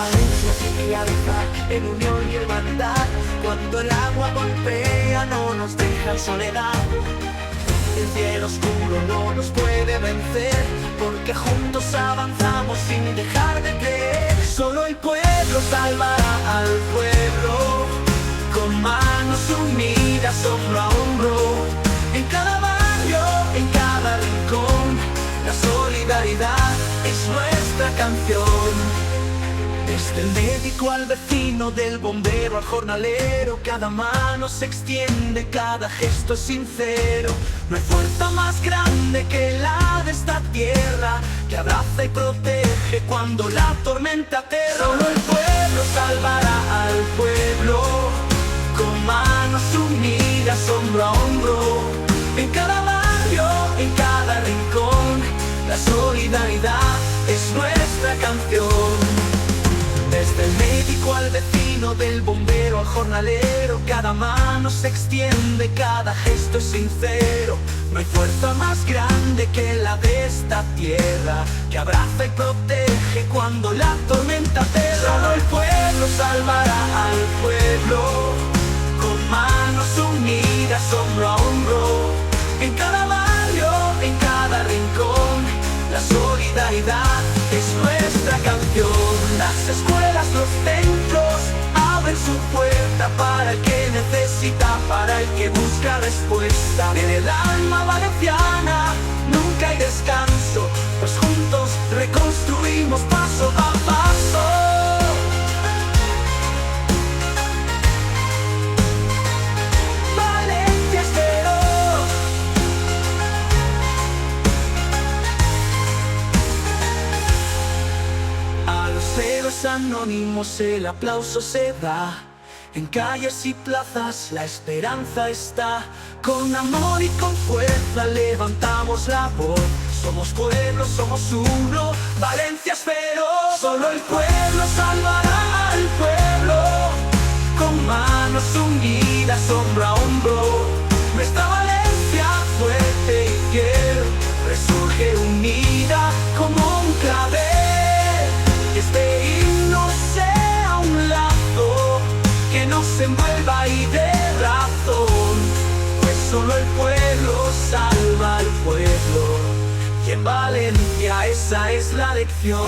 Valencia se alza en unión y hermandad. Cuando el agua golpea no nos deja en soledad. El cielo oscuro no nos puede vencer, porque juntos avanzamos sin dejar de creer. Solo el pueblo salvará al pueblo, con manos unidas, hombro a hombro. En cada barrio, en cada rincón, la solidaridad es nuestra canción. Desde el médico al vecino, del bombero al jornalero, cada mano se extiende, cada gesto es sincero. No hay fuerza más grande que la de esta tierra, que abraza y protege cuando la tormenta aterra. Solo el pueblo salvará al pueblo, con manos unidas, hombro a hombro. En cada barrio, en cada rincón, la solidaridad es nuestra canción. Desde el médico al vecino, del bombero al jornalero, cada mano se extiende, cada gesto es sincero. No hay fuerza más grande que la de esta tierra, que abraza y protege cuando la tormenta aterra. Solo el pueblo salvará al pueblo, con manos unidas, hombro a hombro. En cada barrio, en cada rincón, la solidaridad es nuestra canción. Las escuelas, los centros abren su puerta para el que necesita, para el que busca respuesta. En el alma valenciana nunca hay descanso, pues juntos reconstruimos paso a paso. Héroes anónimos el aplauso se da, en calles y plazas la esperanza está. Con amor y con fuerza levantamos la voz. Somos pueblo, somos uno, Valencia es feroz. Solo el pueblo salvará al pueblo, con manos unidas, hombro a hombro. Nuestra Valencia fuerte y fiel resurge unida como un clavel. Este himno sea un lazo que nos envuelva y dé razón, pues solo el pueblo salva al pueblo, y en Valencia esa es la lección.